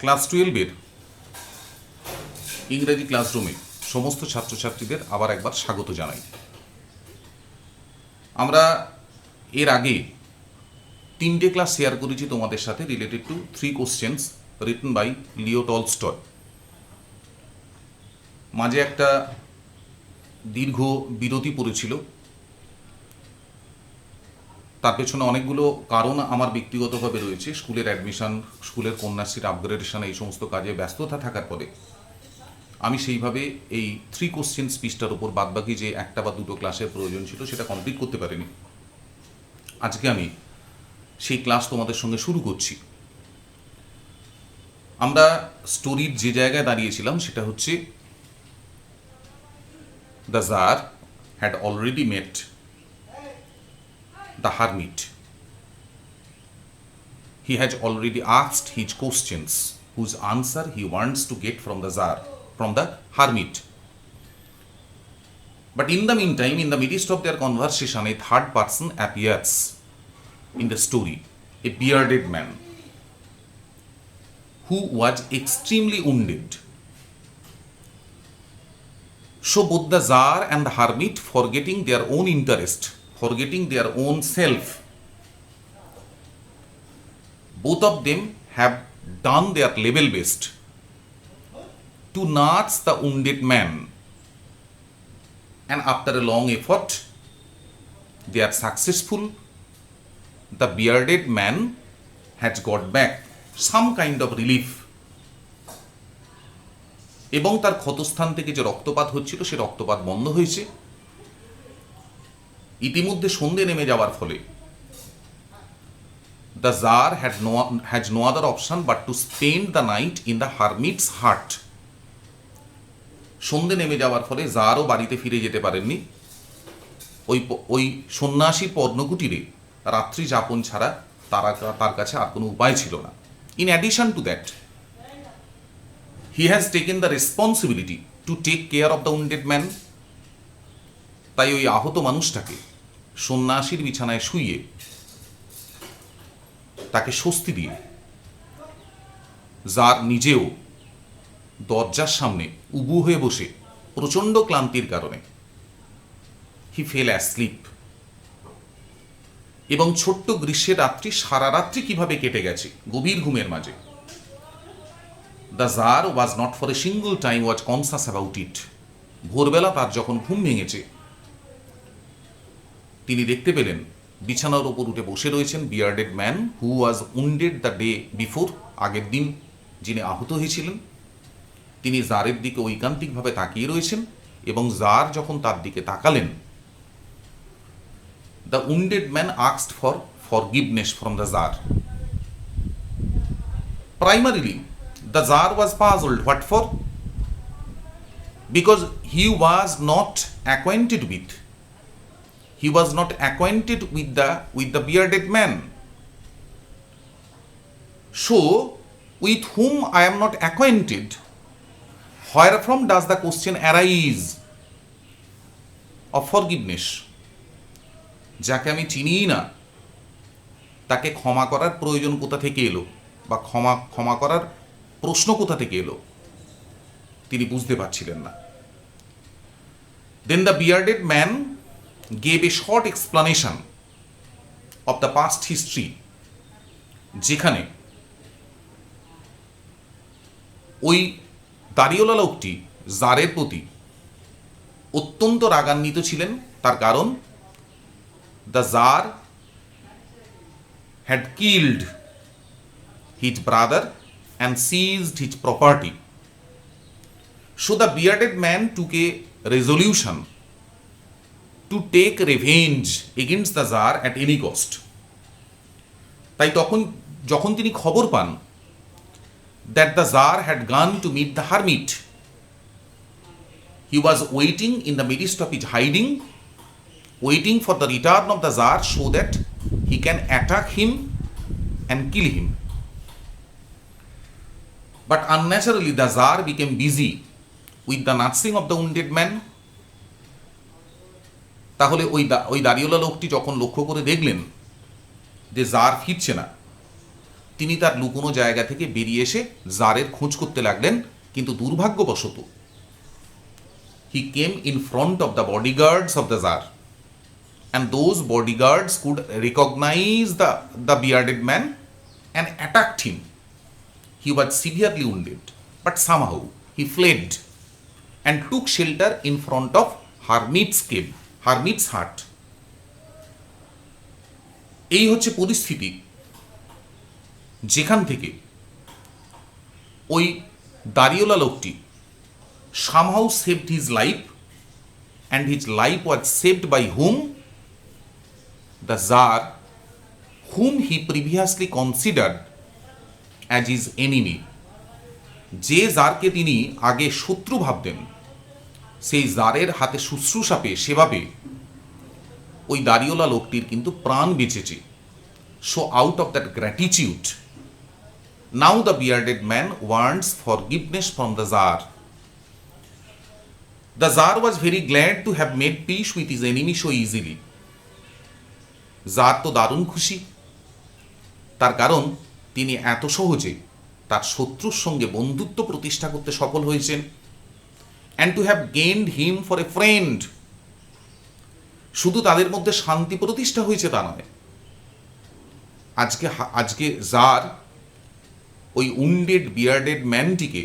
Class 12-এর ইংরেজি ক্লাসরুমে সমস্ত ছাত্রছাত্রীদের আবার একবার স্বাগত জানাই। আমরা এর আগে 3টে ক্লাস শেয়ার করেছি তোমাদের সাথে related to 3 questions written by Leo Tolstoy. মাঝে একটা দীর্ঘ বিরতি পড়েছিল, তার পেছনে অনেকগুলো কারণ আমার ব্যক্তিগতভাবে রয়েছে। স্কুলের অ্যাডমিশন, স্কুলের কন্যাশ্রীর আপগ্রেডেশন, এই সমস্ত কাজে ব্যস্ততা থাকার পরে আমি সেইভাবে এই 3 কোশ্চেন্স পিসটার উপর বাদবাকি যে একটা বা দুটো ক্লাসের প্রয়োজন ছিল সেটা কমপ্লিট করতে পারিনি। আজকে আমি সেই ক্লাস তোমাদের সঙ্গে শুরু করছি। আমরা স্টোরির যে জায়গায় দাঁড়িয়েছিলাম সেটা হচ্ছে the jar had already mate the hermit. He has already asked his questions, whose answer he wants to get from the Tsar, from the hermit. But in the meantime, in the midst of their conversation, a third person appears in the story, a bearded man, who was extremely wounded. So both the Tsar and the hermit, forgetting their own interest, forgetting their own self, both of them have done their level best to nurse the wounded man, and after a long effort they are successful. The bearded man has got back some kind of relief, এবং তার ক্ষতস্থান থেকে যে রক্তপাত হচ্ছিল সে রক্তপাত বন্ধ হয়েছে। ইতিমধ্যে সন্ধে নেমে যাওয়ার ফলে the Tsar has no other option but to spend the night in the hermit's hut. সন্ধে নেমে যাওয়ার ফলে জারও বাড়িতে ফিরে যেতে পারেননি। ওই সন্ন্যাসী পর্ণকুটিরে রাত্রি যাপন ছাড়া তার কাছে আর কোনো উপায় ছিল না। In addition to that, he has taken the responsibility to take care of the wounded man. তাই ওই আহত মানুষটাকে সন্ন্যাসীর বিছানায় শুইয়ে তাকে স্বস্তি দিয়ে জার নিজেও দরজার সামনে উবু হয়ে বসে প্রচণ্ড ক্লান্তির কারণে হি ফেল অ্যাসলিপ। এবং ছোট্ট গ্রীষ্মের রাত্রি সারা রাত্রি কিভাবে কেটে গেছে গভীর ঘুমের মাঝে। The tsar was not for a single time was conscious about it. ভোরবেলা তার যখন ঘুম ভেঙেছে তিনি দেখতে পেলেন বিছানার ওপর উঠে বসে রয়েছেন bearded man who was wounded the day before. আগের দিন যিনি আহত হয়েছিলেন তিনি জারের দিকে ঐকান্তিকভাবে তাকিয়ে রয়েছেন, এবং জার যখন তার দিকে তাকালেন, the wounded man asked for forgiveness from the tsar. Primarily the tsar was puzzled what for, because he was not acquainted with He was not acquainted with the bearded man. So, with whom I am not acquainted, wherefrom does the question arise of forgiveness? যাকে আমি চিনি না তাকে ক্ষমা করার প্রয়োজন কোথা থেকে এলো, বা ক্ষমা করার প্রশ্ন কোথা থেকে এলো তিনি বুঝতে পারছিলেন না। Then the bearded man gave a short explanation of the past history, যেখানে ওই দাড়িওয়ালা লোকটি জারের প্রতি অত্যন্ত রাগান্বিত ছিলেন। তার কারণ the jar had killed his brother and ceased his property. So the bearded man took A resolution to take revenge against the Tsar at any cost. তাই যখন তিনি খবর পান that the Tsar had gone to meet the hermit, he was waiting in the midst of his hiding, waiting for the return of the Tsar so that he can attack him and kill him. But unnaturally the Tsar became busy with the nursing of the wounded man. তাহলে ওই দাড়িওয়ালা লোকটি যখন লক্ষ্য করে দেখলেন যে jar ফিরছে না, তিনি তার লুকোনো জায়গা থেকে বেরিয়ে এসে জারের খোঁজ করতে লাগলেন, কিন্তু দুর্ভাগ্যবশত he came in front of the bodyguards of the tsar, and those bodyguards could recognise the bearded man and attacked him. He was severely wounded, but somehow he fled and took shelter in front of hermit's cave, hermit's hut. এই হচ্ছে পরিস্থিতি যেখান থেকে ওই দাড়িওয়ালা লোকটি somehow saved his life, and his life was saved by whom? The Tsar, whom he previously considered as his enemy. যে জারকে তিনি আগে শত্রু ভাবতেন, সেই জারের হাতে শুশ্রূষা পেয়ে, সেবা পেয়ে ওই দাড়িওয়ালা লোকটির কিন্তু প্রাণ বেঁচেছে. So out of that gratitude now the bearded man wants forgiveness from the tsar. The tsar was very glad to have made peace with his enemy so easily. Tsar তো দারুণ খুশি, তার কারণ তিনি এত সহজে তার শত্রুর সঙ্গে বন্ধুত্ব প্রতিষ্ঠা করতে সফল হয়েছেন. And to have gained him for a friend. শুধু তাদের মধ্যে শান্তি প্রতিষ্ঠা হয়েছে তা নয়, আজকে জার ওই উন্ডেড বিয়ার্ডেড ম্যানটিকে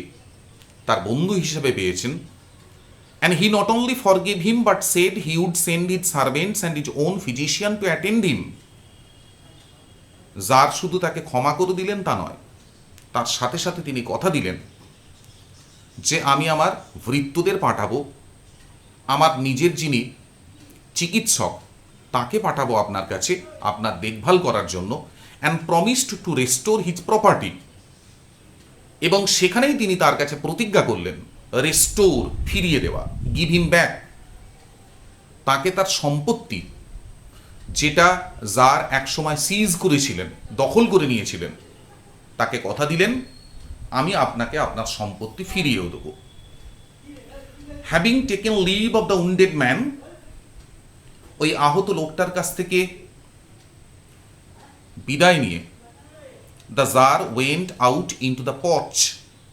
তার বন্ধু হিসেবে পেয়েছেন. And he not only forgive him but said he would send his servants and his own physician to attend him. Tsar শুধু তাকে ক্ষমা করে দিলেন তা নয়, তার সাথে সাথে তিনি কথা দিলেন যে আমি আমার ভৃত্যদের পাঠাবো, আমার নিজের যিনি চিকিৎসক তাকে পাঠাবো আপনার কাছে আপনার দেখভাল করার জন্য. And promised two restore his property. এবং সেখানেই তিনি তার কাছে প্রতিজ্ঞা করলেন রেস্টোর, ফিরিয়ে দেওয়া, গিভ হিম ব্যাক. তাকে তার সম্পত্তি, যেটা জার একসময় সিজ করেছিলেন, দখল করে নিয়েছিলেন, তাকে কথা দিলেন আমি আপনাকে আপনার সম্পত্তি ফিরিয়েও দেব. Having taken leave of the wounded man, ওই আহত লোকটার কাছ থেকে বিদায় নিয়ে the tsar went out into the porch.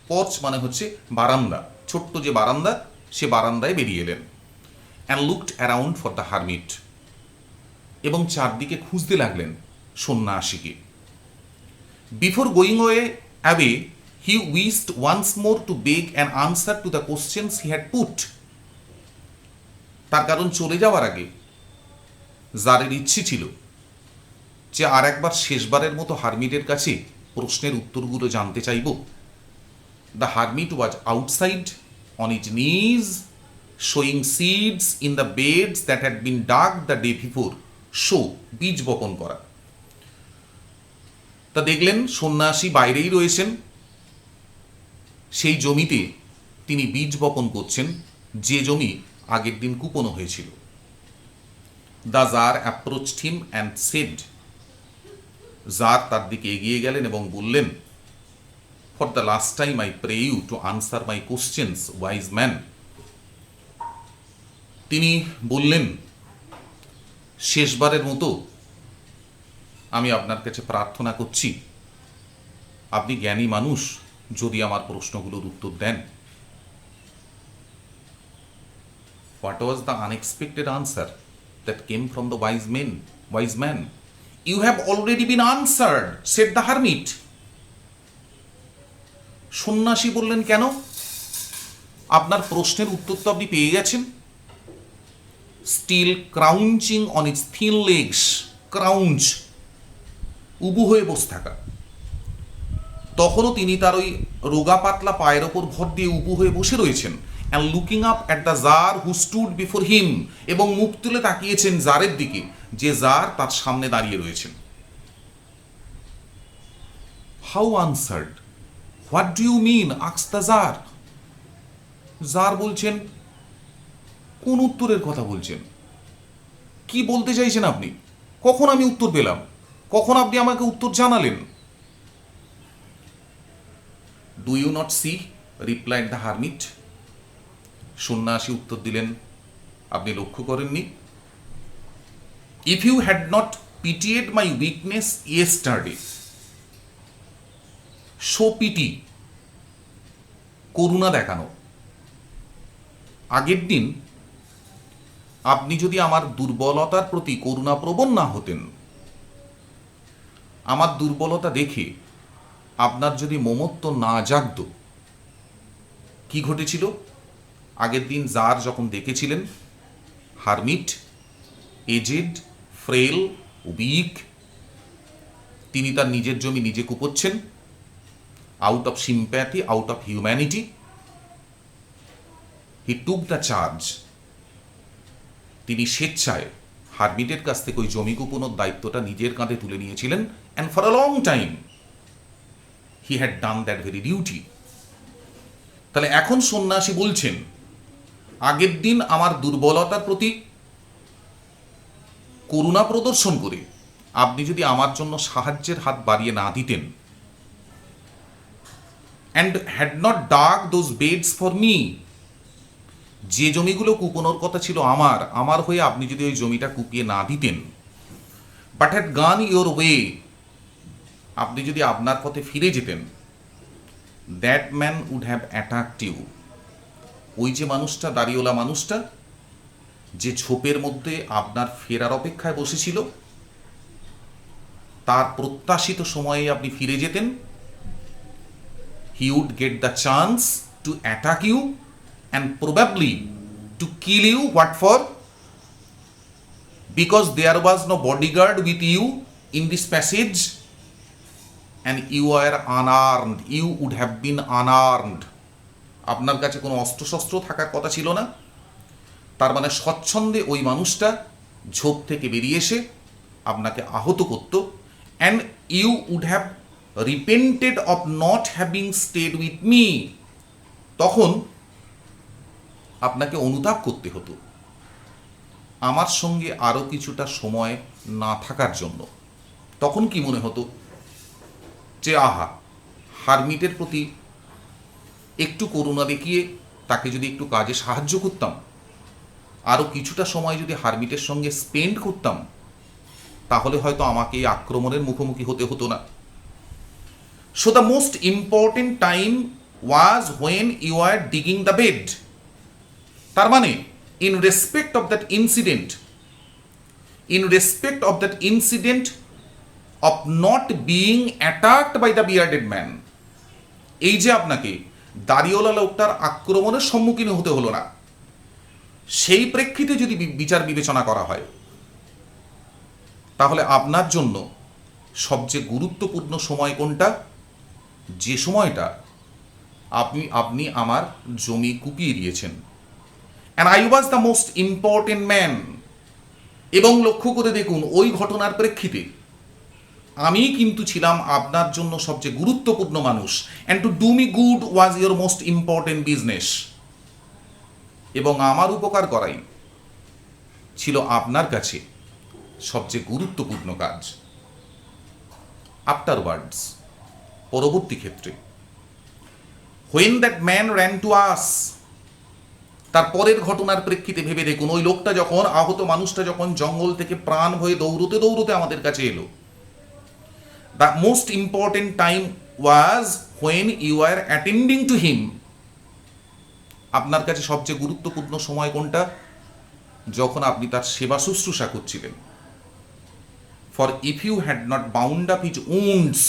Porch মানে হচ্ছে বারান্দা, ছোট্ট যে বারান্দা, সে বারান্দায় বেরিয়ে এলেন. And looked around for the hermit. এবং চারদিকে খুঁজতে লাগলেন সন্ন্যাসীকে. Before going away he wished once more to beg an answer to the questions he had put. তার কারণ চলে যাওয়ার আগে জারের ইচ্ছে ছিল যে আর একবার শেষবারের মতো হারমিটের কাছে প্রশ্নের উত্তরগুলো জানতে চাইব. The hermit was outside on his knees sowing seeds in the beds that had been dug the day before. Sow, বীজ বপন করা. তা দেখলেন সন্ন্যাসী বাইরেই রয়েছেন, সেই জমিতে তিনি বীজ বপন করছেন, যে জমি আগের দিন কুপনো হয়েছিল. The tsar approached him and said. Tsar তার দিকে এগিয়ে গেলেন এবং বললেন for the last time I pray you to answer my questions wise man. তিনি বললেন শেষবারের মতো আমি আপনার কাছে প্রার্থনা করছি, আপনি জ্ঞানী মানুষ, যদি আমার প্রশ্নগুলোর উত্তর দেন. What was the unexpected answer that came from the wise man? You have already been answered, said the hermit. সন্ন্যাসী বললেন কেন? আপনার প্রশ্নের উত্তর তো আপনি পেয়ে গেছেন. Still crouching on its thin legs. Crouch, উবু হয়ে বসে থাকা. তখনও তিনি তার ওই রোগা পাতলা পায়ের ওপর ভর দিয়ে উবু হয়ে বসে রয়েছেন. And looking up at the tsar who stood before him. এবং মুখ তুলে তাকিয়েছেন জারের দিকে, যে জার তার সামনে দাঁড়িয়ে রয়েছেন. How answered? What do you mean? Ask the tsar. Tsar বলছেন কোন উত্তরের কথা বলছেন? কি বলতে চাইছেন আপনি? কখন আমি উত্তর পেলাম? কখন আপনি আমাকে উত্তর জানালেন? Do you not see, replied the hermit. সন্ন্যাসী উত্তর দিলেন আপনি লক্ষ্য করেননি? If you had not pitied my weakness yesterday, show pity, করুণা দেখানো। আগের দিন আপনি যদি আমার দুর্বলতার প্রতি করুণাপ্রবণ না হতেন, আমার দুর্বলতা দেখে আপনার যদি মমত্ব না জাগত, কি ঘটেছিল? আগের দিন যার যখন দেখেছিলেন হারমিট, এজেড, ফ্রেল, উইক, তিনি তার নিজের জমি নিজে কুপোচ্ছেন out of sympathy, out of humanity. He took the charge. তিনি স্বেচ্ছায় হারমিটের কাছ থেকে ওই জমি কুপোনোর দায়িত্বটা নিজের কাঁধে তুলে নিয়েছিলেন, and for a long time he had done that very duty. তাহলে এখন সন্ন্যাসী বলছেন, আগের দিন আমার দুর্বলতার প্রতি করুণা প্রদর্শন করে আপনি যদি আমার জন্য সাহায্যের হাত বাড়িয়ে না দিতেন, and had not dug those beds for me, যে জমিগুলো কুপোনোর কথা ছিল আমার হয়ে আপনি যদি ওই জমিটা কুপিয়ে না দিতেন, but had gone your way, আপনি যদি আপনার পথে ফিরে যেতেন, that man would have attacked you. ওই যে মানুষটা, দাড়িওয়ালা মানুষটা, যে ঝোপের মধ্যে আপনার ফেরার অপেক্ষায় বসেছিল, তার প্রত্যাশিত সময়ে আপনি ফিরে যেতেন, he would get the chance to attack you and probably to kill you. What for? Because there was no bodyguard with you in this passage and you are unarmed, you would have been unarmed. আপনার কাছে কোনো অস্ত্রশস্ত্র থাকার কথা ছিল না। তার মানে স্বচ্ছন্দে ওই মানুষটা ঝোপ থেকে বেরিয়ে এসে আপনাকে আহত করত, and you would have repented of not having stayed with me. তখন আপনাকে অনুতাপ করতে হতো আমার সঙ্গে আরও কিছুটা সময় না থাকার জন্য। তখন কি মনে হতো যে আহা, হারমিটের প্রতি একটু করুণা দেখিয়ে তাকে যদি একটু কাজে সাহায্য করতাম, আরও কিছুটা সময় যদি হারমিটের সঙ্গে স্পেন্ড করতাম, তাহলে হয়তো আমাকে এই আক্রমণের মুখোমুখি হতে হতো না। So the most important time was when you are digging the bed. তার মানে in respect of that incident of not being attacked by the bearded man, এই যে আপনাকে দাড়িওয়ালা লোকটার আক্রমণের সম্মুখীন হতে হলো না, সেই প্রেক্ষিতে যদি বিচার বিবেচনা করা হয়, তাহলে আপনার জন্য সবচেয়ে গুরুত্বপূর্ণ সময় কোনটা? যে সময়টা আপনি আমার জমি কুপিয়ে দিয়েছেন, and I was the most important man. এবং লক্ষ্য করে দেখুন, ওই ঘটনার প্রেক্ষিতে আমি কিন্তু ছিলাম আপনার জন্য সবচেয়ে গুরুত্বপূর্ণ মানুষ, and to do me good was your most important business. এবং আমার উপকার করাই ছিল আপনার কাছে সবচেয়ে গুরুত্বপূর্ণ কাজ। আফটারওয়ার্ডস, পরবর্তী ক্ষেত্রে, when that man ran to us, তার পরের ঘটনার প্রেক্ষিতে ভেবে দেখুন, ওই লোকটা যখন, আহত মানুষটা যখন জঙ্গল থেকে প্রাণ হয়ে দৌড়তে দৌড়তে আমাদের কাছে এলো, the most important time was when you are attending to him. আপনার কাছে সবচেয়ে গুরুত্বপূর্ণ সময় কোনটা? যখন আপনি তার সেবা শুশ্রূষা করছিলেন। For if you had not bound up his wounds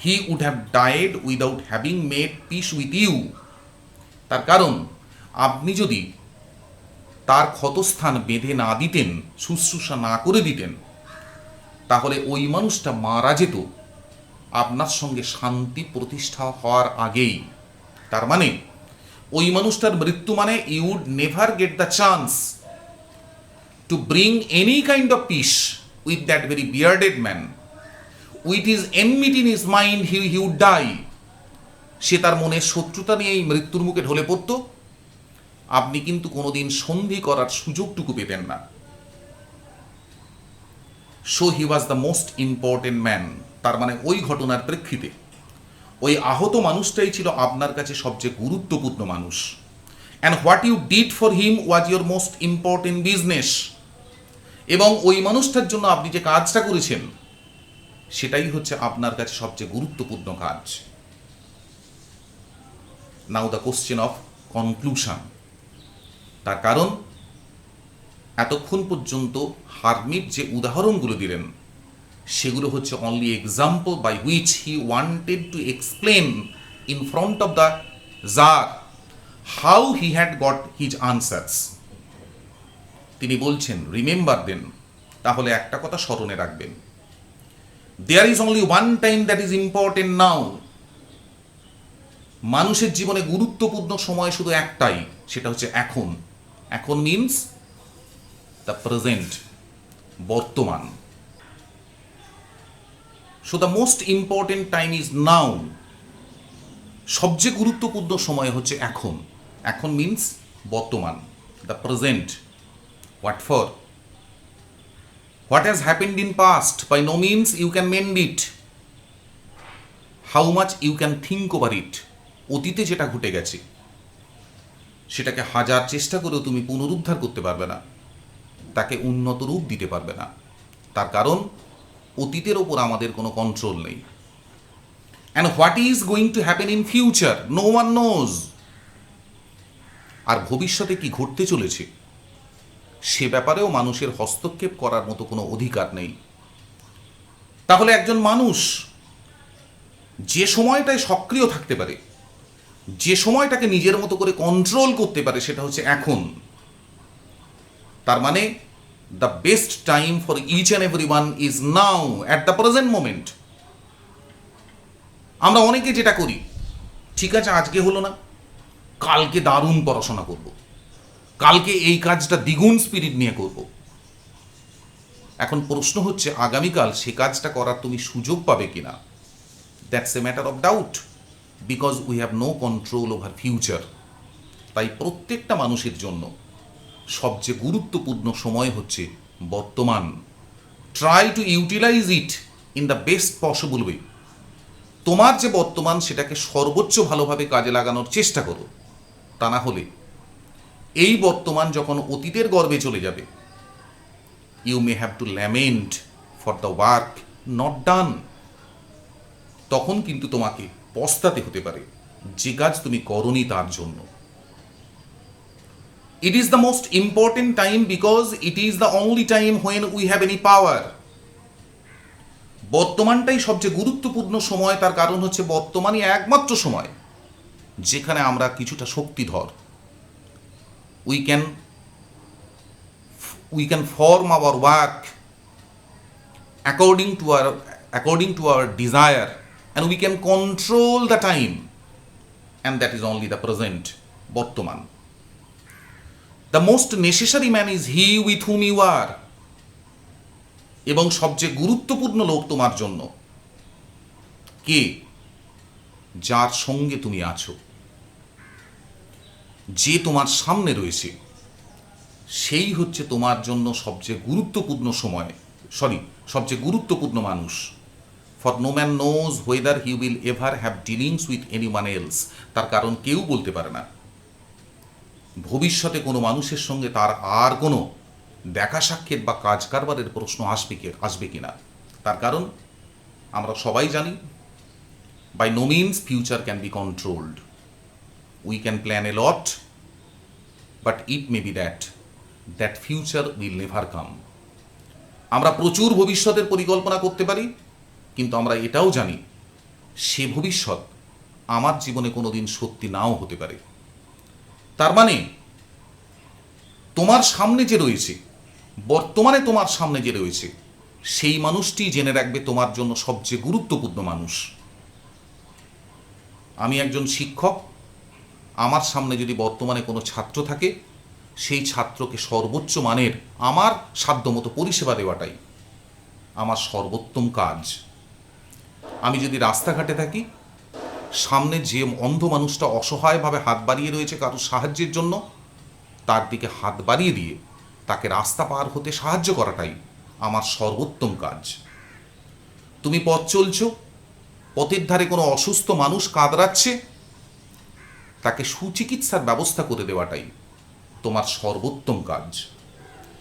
he would have died without having made peace with you. তার কারণ, আপনি যদি তার ক্ষতস্থান বেঁধে না দিতেন, শুশ্রূষা না করে দিতেন, তাহলে ওই মানুষটা মারা যেত আপনার সঙ্গে শান্তি প্রতিষ্ঠা হওয়ার আগেই। তার মানে ওই মানুষটার মৃত্যু মানে you would never get the chance to bring any kind of peace with that very bearded man. With his enmity in his mind he would die. সে তার মনের শত্রুতা নিয়ে এই মৃত্যুর মুখে ঢলে পড়ত, আপনি কিন্তু কোনোদিন সন্ধি করার সুযোগটুকু পেতেন না। So he was the most important man. তার মানে ওই ঘটনার প্রেক্ষিতে ওই আহত মানুষটাই ছিল আপনার কাছে সবচেয়ে গুরুত্বপূর্ণ মানুষ, and what you did for him was your most important business. এবং ওই মানুষটার জন্য আপনি যে কাজটা করেছেন, সেটাই হচ্ছে আপনার কাছে সবচেয়ে গুরুত্বপূর্ণ কাজ। নাও দ্য কোশ্চেন অফ কনক্লুশন। তার কারণ এতক্ষণ পর্যন্ত হার্মিট যে উদাহরণগুলো দিলেন সেগুলো হচ্ছে only example by which he wanted to explain in front of the tsar how he had got his answers. তিনি বলছেন রিমেম্বার দেন, তাহলে একটা কথা স্মরণে রাখবেন, there is only one time that is important now. মানুষের জীবনে গুরুত্বপূর্ণ সময় শুধু একটাই, সেটা হচ্ছে এখন। এখন মিনস দ্য প্রেজেন্ট, বর্তমান। So the most important time is now. সবচেয়ে গুরুত্বপূর্ণ সময় হচ্ছে এখন। এখন মিনস বর্তমান, the present. What for? What has happened in past by no means you can mend it. How much you can think over it. অতীতে যেটা ঘটে গেছে সেটাকে হাজার চেষ্টা করেও তুমি পুনরুদ্ধার করতে পারবে না, তাকে উন্নত রূপ দিতে পারবে না। তার কারণ অতীতের ওপর আমাদের কোনো কন্ট্রোল নেই। And what is going to happen in future no one knows. আর ভবিষ্যতে কি ঘটতে চলেছে সে ব্যাপারেও মানুষের হস্তক্ষেপ করার মতো কোনো অধিকার নেই। তাহলে একজন মানুষ যে সময়টায় সক্রিয় থাকতে পারে, যে সময়টাকে নিজের মতো করে কন্ট্রোল করতে পারে, সেটা হচ্ছে এখন। তার মানে the best time for each and every one is now, at the present moment. আমরা অনেকে যেটা করি, ঠিক আছে আজকে হলো না, কালকে দারুণ পড়াশোনা করব, কালকে এই কাজটা দ্বিগুণ স্পিরিট নিয়ে করব। এখন প্রশ্ন হচ্ছে আগামীকাল সে কাজটা করার তুমি সুযোগ পাবে কিনা। That's a matter of doubt, because we have no control over future. তাই প্রত্যেকটা মানুষের জন্য সবচেয়ে গুরুত্বপূর্ণ সময় হচ্ছে বর্তমান। Try to utilise it in the best possible way. তোমার যে বর্তমান সেটাকে সর্বোচ্চ ভালোভাবে কাজে লাগানোর চেষ্টা করো। তা না হলে এই বর্তমান যখন অতীতের গর্ভে চলে যাবে, you may have to lament for the work not done. তখন কিন্তু তোমাকে পস্তাতে হতে পারে যে কাজ তুমি করনি তার জন্য। It is the most important time because it is the only time when we have any power. বর্তমানটাই সবচেয়ে গুরুত্বপূর্ণ সময়, তার কারণ হচ্ছে বর্তমানই একমাত্র সময় যেখানে আমরা কিছুটা শক্তিধর। we can form our work according to our desire, and we can control the time, and that is only the present, বর্তমান। The most necessary man is he with whom you are. এবং সবচেয়ে গুরুত্বপূর্ণ লোক তোমার জন্য কে? যার সঙ্গে তুমি আছো, যে তোমার সামনে রয়েছে, সেই হচ্ছে তোমার জন্য সবচেয়ে গুরুত্বপূর্ণ সময়, সবচেয়ে গুরুত্বপূর্ণ মানুষ। For no man knows whether he will ever have dealings with anyone else. তার কারণ কেউ বলতে পারে না ভবিষ্যতে কোনো মানুষের সঙ্গে তার আর কোনো দেখা সাক্ষাৎ বা কাজ কারবারের প্রশ্ন আসবে কিনা। তার কারণ আমরা সবাই জানি, by no means future can be controlled. We can plan a lot, but it may be that future will never come. আমরা প্রচুর ভবিষ্যতের পরিকল্পনা করতে পারি, কিন্তু আমরা এটাও জানি সে ভবিষ্যৎ আমার জীবনে কোনোদিন সত্যি নাও হতে পারে। তার মানে তোমার সামনে যে রয়েছে, বর্তমানে তোমার সামনে যে রয়েছে, সেই মানুষটি জেনে রাখবে তোমার জন্য সবচেয়ে গুরুত্বপূর্ণ মানুষ। আমি একজন শিক্ষক, আমার সামনে যদি বর্তমানে কোনো ছাত্র থাকে, সেই ছাত্রকে সর্বোচ্চ মানের আমার সাধ্যমতো পরিষেবা দেওয়াটাই আমার সর্বোত্তম কাজ। আমি যদি রাস্তাঘাটে থাকি, সামনে যে অন্ধ মানুষটা অসহায়ভাবে হাত বাড়িয়ে রয়েছে কারোর সাহায্যের জন্য, তার দিকে হাত বাড়িয়ে দিয়ে তাকে রাস্তা পার হতে সাহায্য করাটাই আমার সর্বোত্তম কাজ। তুমি পথ চলছো, পথের ধারে কোনো অসুস্থ মানুষ কাতরাচ্ছে, তাকে সুচিকিৎসার ব্যবস্থা করে দেওয়াটাই তোমার সর্বোত্তম কাজ।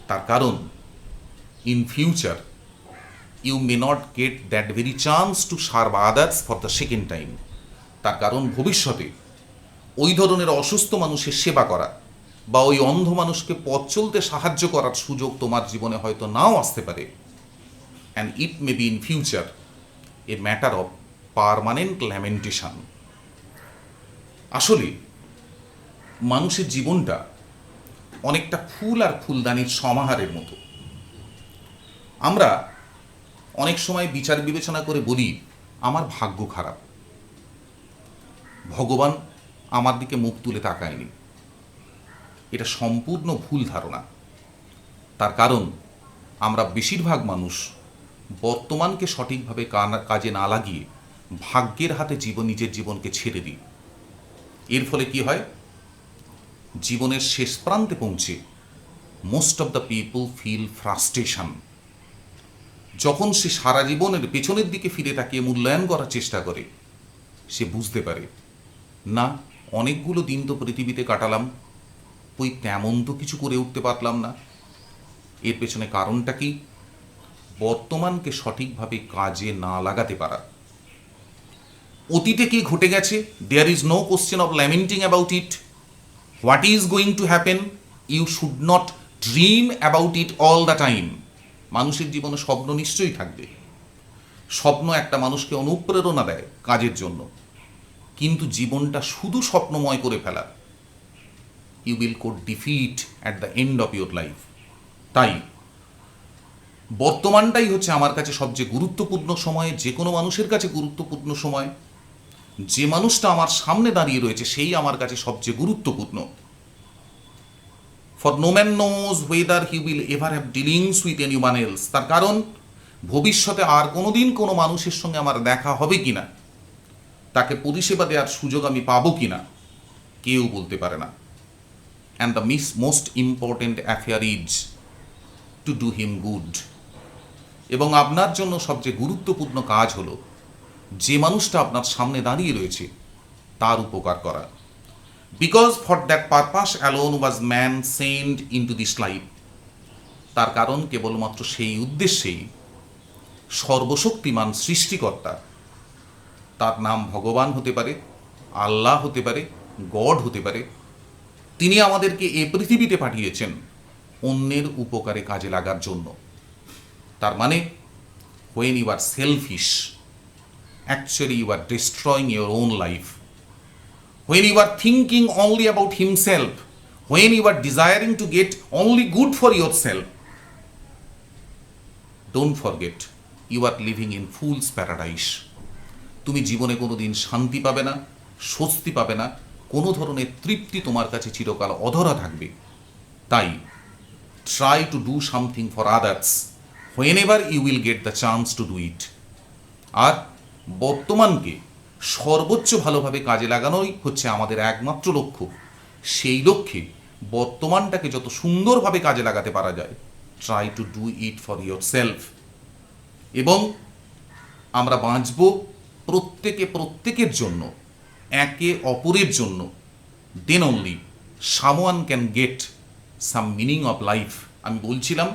তার কারণ in future you may not get that very chance to serve others for the second time. তার কারণ ভবিষ্যতে ওই ধরনের অসুস্থ মানুষের সেবা করা বা ওই অন্ধ মানুষকে পথ চলতে সাহায্য করার সুযোগ তোমার জীবনে হয়তো নাও আসতে পারে। And it may be in future A matter of permanent lamentation. আসলে মানুষের জীবনটা অনেকটা ফুল আর ফুলদানির সমাহারের মতো। আমরা অনেক সময় বিচার বিবেচনা করে বলি আমার ভাগ্য খারাপ, ভগবান আমার দিকে মুখ তুলে তাকায়নি। এটা সম্পূর্ণ ভুল ধারণা। তার কারণ আমরা বেশিরভাগ মানুষ বর্তমানকে সঠিকভাবে কাজে না লাগিয়ে ভাগ্যের হাতে নিজের জীবনকে ছেড়ে দিই। এর ফলে কি হয়, জীবনের শেষ প্রান্তে পৌঁছে most of the people feel frustration. যখন সে সারা জীবনের পেছনের দিকে ফিরে তাকিয়ে মূল্যায়ন করার চেষ্টা করে, সে বুঝতে পারে না, অনেকগুলো দিন তো পৃথিবীতে কাটালাম, ওই তেমন তো কিছু করে উঠতে পারলাম না। এর পেছনে কারণটা কি? বর্তমানকে সঠিকভাবে কাজে না লাগাতে পারা। অতীতে কি ঘটে গেছে, there is no question of lamenting about it. What is going to happen, you should not dream about it all the time. মানুষের জীবনে স্বপ্ন নিশ্চয়ই থাকবে। স্বপ্ন একটা মানুষকে অনুপ্রেরণা দেয় কাজের জন্য, কিন্তু জীবনটা শুধু স্বপ্নময় করে ফেলা, you will court defeat at the end of your life. তাই বর্তমানটাই হচ্ছে আমার কাছে সবচেয়ে গুরুত্বপূর্ণ সময়, যে কোনো মানুষের কাছে গুরুত্বপূর্ণ সময়। যে মানুষটা আমার সামনে দাঁড়িয়ে রয়েছে সেই আমার কাছে সবচেয়ে গুরুত্বপূর্ণ। For no man knows whether he will ever have dealings with anyone else. তার কারণ ভবিষ্যতে আর কোনোদিন কোনো মানুষের সঙ্গে আমার দেখা হবে কিনা, তাকে পরিষেবা দেওয়ার সুযোগ আমি পাবো কিনা, কেউ বলতে পারে না। And the most important affair is to do him good. এবং আপনার জন্য সবচেয়ে গুরুত্বপূর্ণ কাজ হলো যে মানুষটা আপনার সামনে দাঁড়িয়ে রয়েছে তার উপকার করা। Because for that purpose alone was man send into this life. তার কারণ কেবলমাত্র সেই উদ্দেশ্যেই সর্বশক্তিমান সৃষ্টিকর্তা, তার নাম ভগবান হতে পারে, আল্লাহ হতে পারে, গড হতে পারে, তিনি আমাদেরকে এ পৃথিবীতে পাঠিয়েছেন অন্যের উপকারে কাজে লাগার জন্য। তার মানে when you are selfish, actually you are destroying your own life. When you are thinking only about himself, when you are desiring to get only good for yourself, don't forget you are living in fool's paradise. তুমি জীবনে কোনোদিন শান্তি পাবে না, স্বস্তি পাবে না, কোনো ধরনের তৃপ্তি তোমার কাছে চিরকাল অধরা থাকবে। তাই try to do something for others whenever you will get the chance to do it. আর বর্তমানকে সর্বোচ্চ ভালোভাবে কাজে লাগানোই হচ্ছে আমাদের একমাত্র লক্ষ্য। সেই লক্ষ্যে বর্তমানটাকে যত সুন্দরভাবে কাজে লাগাতে পারা যায়, try to do it for yourself. এবং আমরা বাঁচব প্রত্যেকের জন্য, একে অপরের জন্য। Then only someone can get some meaning of life. আমি বলছিলাম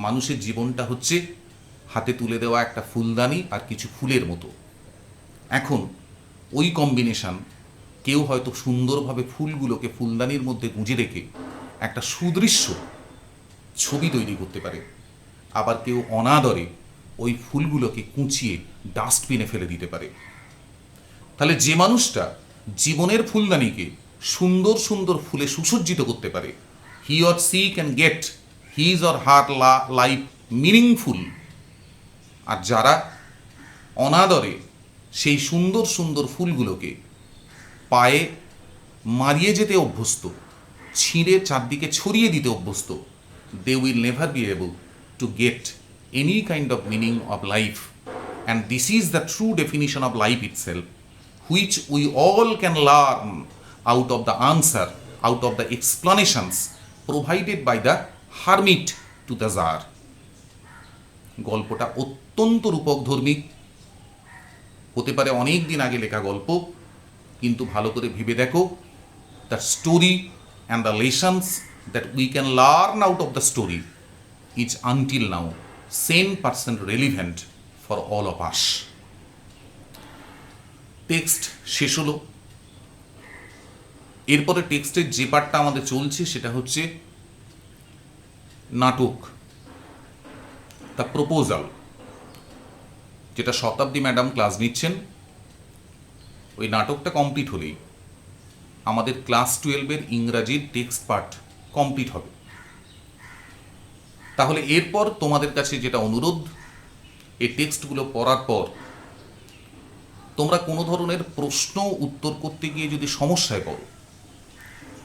মানুষের জীবনটা হচ্ছে হাতে তুলে দেওয়া একটা ফুলদানি আর কিছু ফুলের মতো। এখন ওই কম্বিনেশন, কেউ হয়তো সুন্দরভাবে ফুলগুলোকে ফুলদানির মধ্যে গুঁজে রেখে একটা সুদৃশ্য ছবি তৈরি করতে পারে, আবার কেউ অনাদরে ওই ফুলগুলোকে কুঁচিয়ে ডাস্টবিনে ফেলে দিতে পারে। তাহলে যে মানুষটা জীবনের ফুলদানিকে সুন্দর সুন্দর ফুলে সুসজ্জিত করতে পারে, he or she can get his or her life meaningful. আর যারা অনাদরে সেই সুন্দর সুন্দর ফুলগুলোকে পায়ে মারিয়ে যেতে অভ্যস্ত, ছিঁড়ে চারদিকে ছড়িয়ে দিতে অভ্যস্ত, they will never be able to get any kind of meaning of life. And this is the true definition of life itself, which we all can learn out of the answer, out of the explanations provided by the hermit to the Tsar. গল্পটা অত্যন্ত রূপকধর্মী হতে পারে, অনেক দিন আগে লেখা গল্প, কিন্তু ভালো করে ভেবে দেখো, the story and the lessons that we can learn out of the story is until now 100% relevant for all of us. Text শেষ হলো। এরপরে টেক্সটের যে পার্টটা আমাদের চলছে সেটা হচ্ছে নাটক, দ্য প্রপোজাল, যেটা শতাব্দী ম্যাডাম ক্লাস নিচ্ছেন। ওই নাটকটা কমপ্লিট হলেই আমাদের ক্লাস 12-এর ইংরাজির টেক্সট পার্ট কমপ্লিট হবে। তাহলে এরপর তোমাদের কাছে যেটা অনুরোধ, এই টেক্সটগুলো পড়ার পর তোমরা কোনো ধরনের প্রশ্ন উত্তর করতে গিয়ে যদি সমস্যায় পড়ো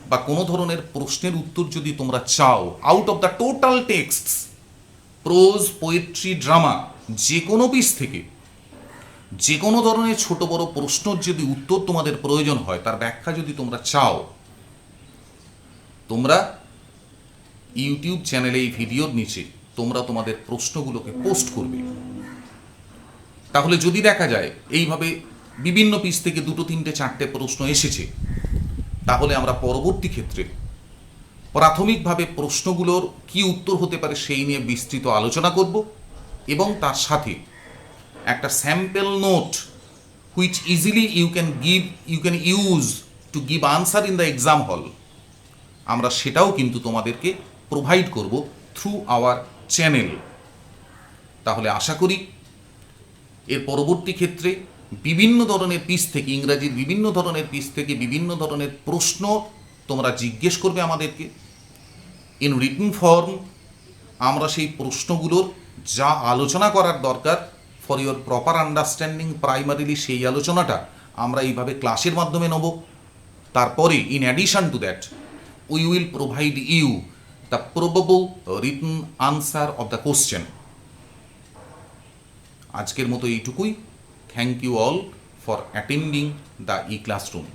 বা কোনো ধরনের প্রশ্নের উত্তর যদি তোমরা চাও out of the total টেক্সটস, pros, poetry, drama, যে কোনো পিস থেকে যে কোনো ধরনের ছোট বড় প্রশ্নর যদি উত্তর তোমাদের প্রয়োজন হয়, তার ব্যাখ্যা যদি তোমরা চাও, তোমরা ইউটিউব চ্যানেলে এই ভিডিওর নিচে তোমরা তোমাদের প্রশ্নগুলোকে পোস্ট করবে। তাহলে যদি দেখা যায় এইভাবে বিভিন্ন পিস থেকে 2, 3, 4টে প্রশ্ন এসেছে, তাহলে আমরা পরবর্তী ক্ষেত্রে প্রাথমিকভাবে প্রশ্নগুলোর কি উত্তর হতে পারে সেই নিয়ে বিস্তৃত আলোচনা করব এবং তার সাথে একটা sample note which easily you can use to give answer in the exam hall, আমরা সেটাও কিন্তু তোমাদেরকে প্রোভাইড করব থ্রু আওয়ার চ্যানেল। তাহলে আশা করি এর পরবর্তী ক্ষেত্রে বিভিন্ন ধরনের পিস থেকে, ইংরাজির বিভিন্ন ধরনের পিস থেকে বিভিন্ন ধরনের প্রশ্ন তোমরা জিজ্ঞেস করবে আমাদেরকে ইন রিটন ফর্ম। আমরা সেই প্রশ্নগুলোর যা আলোচনা করার দরকার for your proper understanding, primarily সেই আলোচনাটা আমরা এইভাবে ক্লাসের মাধ্যমে নেব। তারপরে in addition to that we will provide you the probable written answer of the question. আজকের মতো এইটুকুই। Thank you all for attending the e classroom.